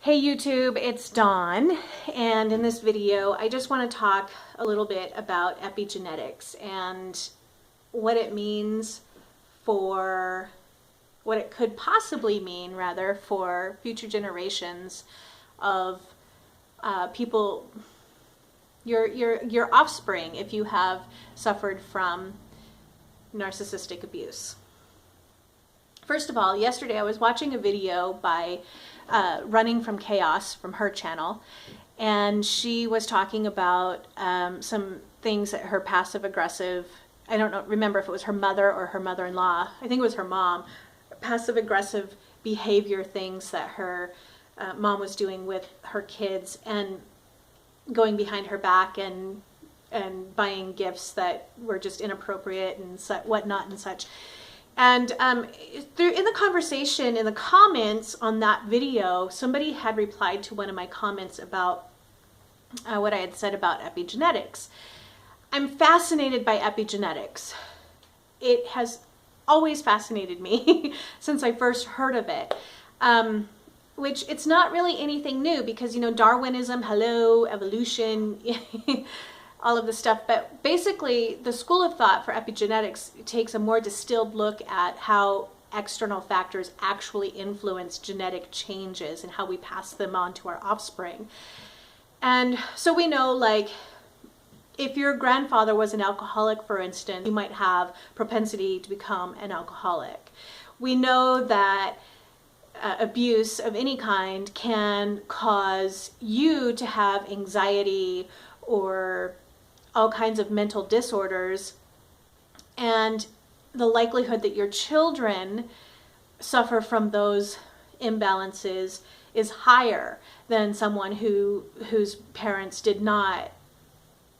Hey YouTube, it's Dawn, and in this video I just want to talk a little bit about epigenetics and what it means for, what it could possibly mean rather, for future generations of people, your offspring, if you have suffered from narcissistic abuse. First of all, yesterday I was watching a video by Running from Chaos from her channel, and she was talking about some things that her passive-aggressive, I don't remember if it was her mother or her mother-in-law, I think it was her mom, passive-aggressive behavior things that her mom was doing with her kids, and going behind her back and buying gifts that were just inappropriate and whatnot and such. And in the conversation, in the comments on that video, somebody had replied to one of my comments about what I had said about epigenetics. I'm fascinated by epigenetics. It has always fascinated me since I first heard of it, which it's not really anything new because, you know, Darwinism, hello, evolution, all of this stuff. But basically, the school of thought for epigenetics takes a more distilled look at how external factors actually influence genetic changes and how we pass them on to our offspring. And so we know, like, if your grandfather was an alcoholic, for instance, you might have propensity to become an alcoholic. We know that abuse of any kind can cause you to have anxiety or all kinds of mental disorders, and the likelihood that your children suffer from those imbalances is higher than someone whose parents did not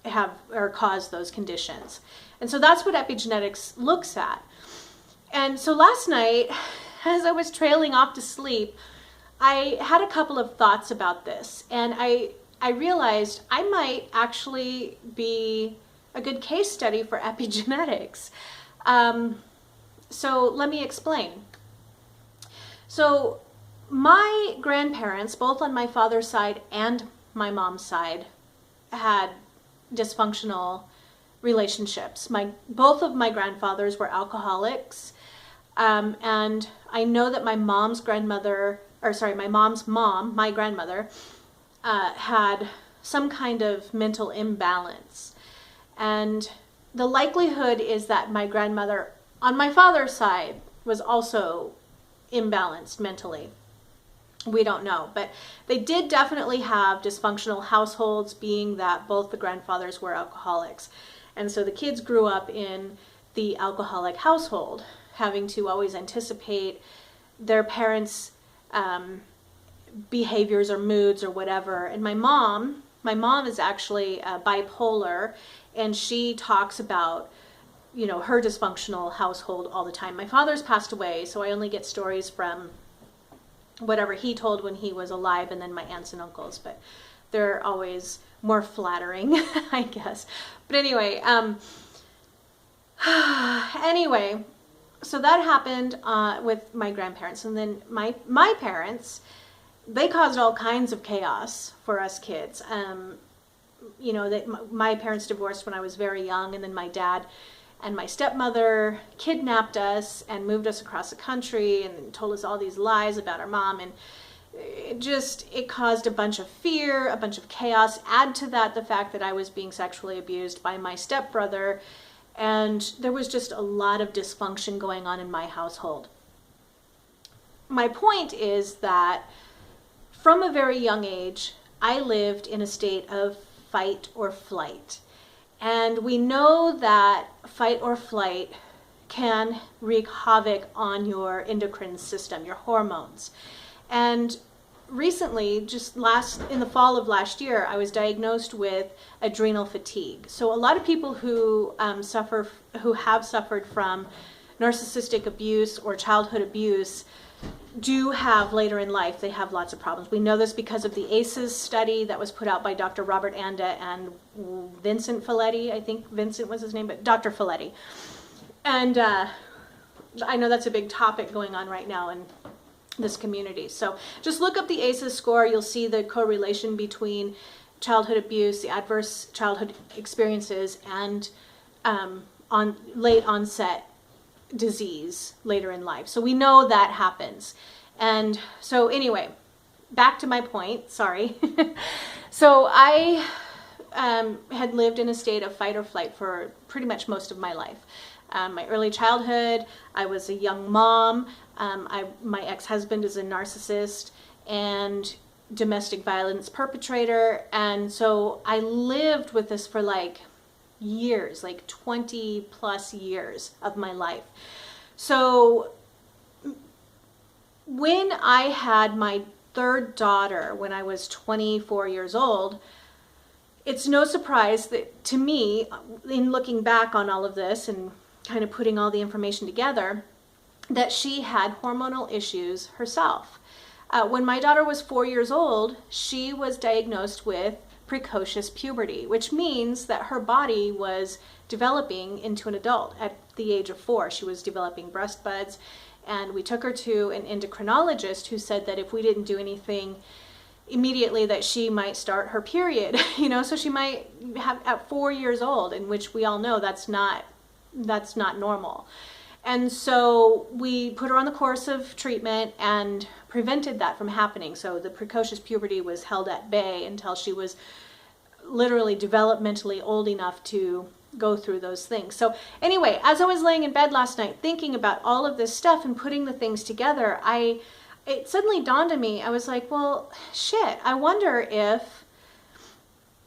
have or cause those conditions. And so that's what epigenetics looks at. And so last night, as I was trailing off to sleep, I had a couple of thoughts about this, and I realized I might actually be a good case study for epigenetics. So let me explain. So my grandparents, both on my father's side and my mom's side, had dysfunctional relationships. Both of my grandfathers were alcoholics, and I know that my mom's mom, my grandmother, had some kind of mental imbalance. And the likelihood is that my grandmother on my father's side was also imbalanced mentally. We don't know, but they did definitely have dysfunctional households, being that both the grandfathers were alcoholics. And so the kids grew up in the alcoholic household, having to always anticipate their parents' behaviors or moods or whatever. And my mom is actually bipolar, and she talks about, you know, her dysfunctional household all the time. My father's passed away, so I only get stories from whatever he told when he was alive, and then my aunts and uncles, but they're always more flattering, I guess. But anyway, so that happened with my grandparents, and then my parents, they caused all kinds of chaos for us kids. You know, my parents divorced when I was very young, and then my dad and my stepmother kidnapped us and moved us across the country and told us all these lies about our mom, and it caused a bunch of fear, a bunch of chaos. Add to that the fact that I was being sexually abused by my stepbrother, and there was just a lot of dysfunction going on in my household. My point is that from a very young age, I lived in a state of fight or flight. And we know that fight or flight can wreak havoc on your endocrine system, your hormones. And recently, in the fall of last year, I was diagnosed with adrenal fatigue. So a lot of people who have suffered from narcissistic abuse or childhood abuse do have later in life, they have lots of problems. We know this because of the ACEs study that was put out by Dr. Robert Anda and Vincent Folletti. I think Vincent was his name, but Dr. Folletti. And I know that's a big topic going on right now, and this community. So just look up the ACEs score. You'll see the correlation between childhood abuse, the adverse childhood experiences, and on late onset disease later in life. So we know that happens. And so anyway, back to my point, sorry. So I had lived in a state of fight or flight for pretty much most of my life. My early childhood, I was a young mom. My ex-husband is a narcissist and domestic violence perpetrator. And so I lived with this for like years, like 20 plus years of my life. So when I had my third daughter, when I was 24 years old, it's no surprise that to me, in looking back on all of this and kind of putting all the information together, that she had hormonal issues herself. When my daughter was 4 years old, she was diagnosed with precocious puberty, which means that her body was developing into an adult. At the age of 4, she was developing breast buds, and we took her to an endocrinologist who said that if we didn't do anything immediately, that she might start her period, you know, so she might have at 4 years old, in which we all know that's not normal. And so we put her on the course of treatment and prevented that from happening. So the precocious puberty was held at bay until she was literally developmentally old enough to go through those things. So anyway, as I was laying in bed last night thinking about all of this stuff and putting the things together, it suddenly dawned on me. I was like, well, shit, I wonder if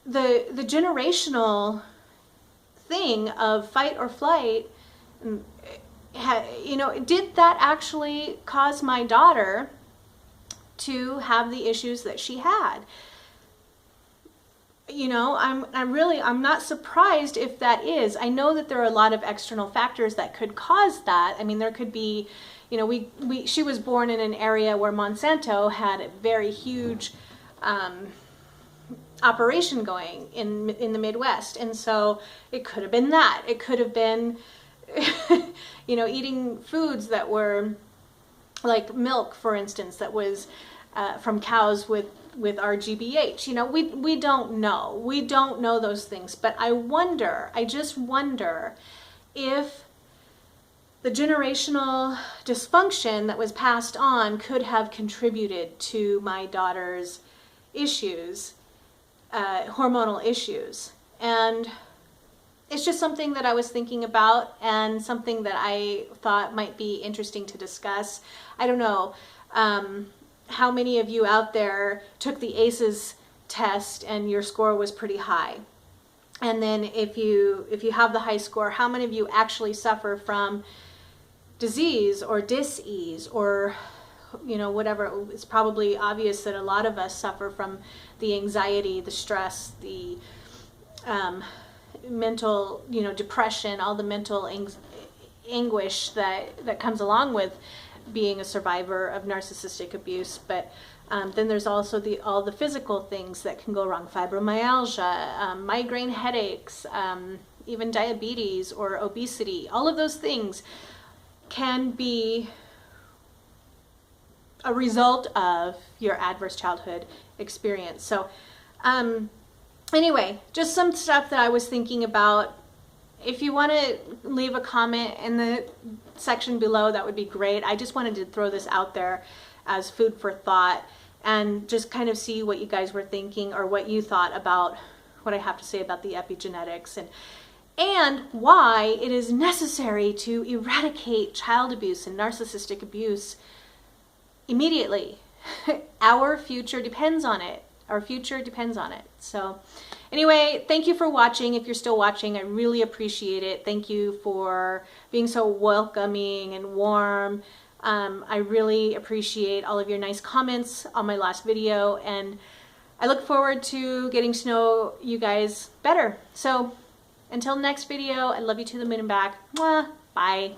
the generational thing of fight or flight, you know, did that actually cause my daughter to have the issues that she had? You know, I'm not surprised if that is. I know that there are a lot of external factors that could cause that. I mean, there could be, you know, she was born in an area where Monsanto had a very huge operation going in the Midwest, and so it could have been that. It could have been, you know, eating foods that were like milk, for instance, that was from cows with RGBH. You know, we don't know. We don't know those things. But I just wonder if the generational dysfunction that was passed on could have contributed to my daughter's issues, hormonal issues. And it's just something that I was thinking about and something that I thought might be interesting to discuss. I don't know how many of you out there took the ACEs test and your score was pretty high. And then if you have the high score, how many of you actually suffer from disease or dis-ease or, you know, whatever? It's probably obvious that a lot of us suffer from the anxiety, the stress, the mental, you know, depression, all the mental anguish that comes along with being a survivor of narcissistic abuse. But then there's also all the physical things that can go wrong: fibromyalgia, migraine headaches, even diabetes or obesity. All of those things can be a result of your adverse childhood experience. So anyway, just some stuff that I was thinking about. If you want to leave a comment in the section below, that would be great. I just wanted to throw this out there as food for thought and just kind of see what you guys were thinking or what you thought about what I have to say about the epigenetics and why it is necessary to eradicate child abuse and narcissistic abuse immediately. Our future depends on it. Our future depends on it. So anyway, thank you for watching. If you're still watching, I really appreciate it. Thank you for being so welcoming and warm. I really appreciate all of your nice comments on my last video, and I look forward to getting to know you guys better. So until next video, I love you to the moon and back. Mwah. Bye.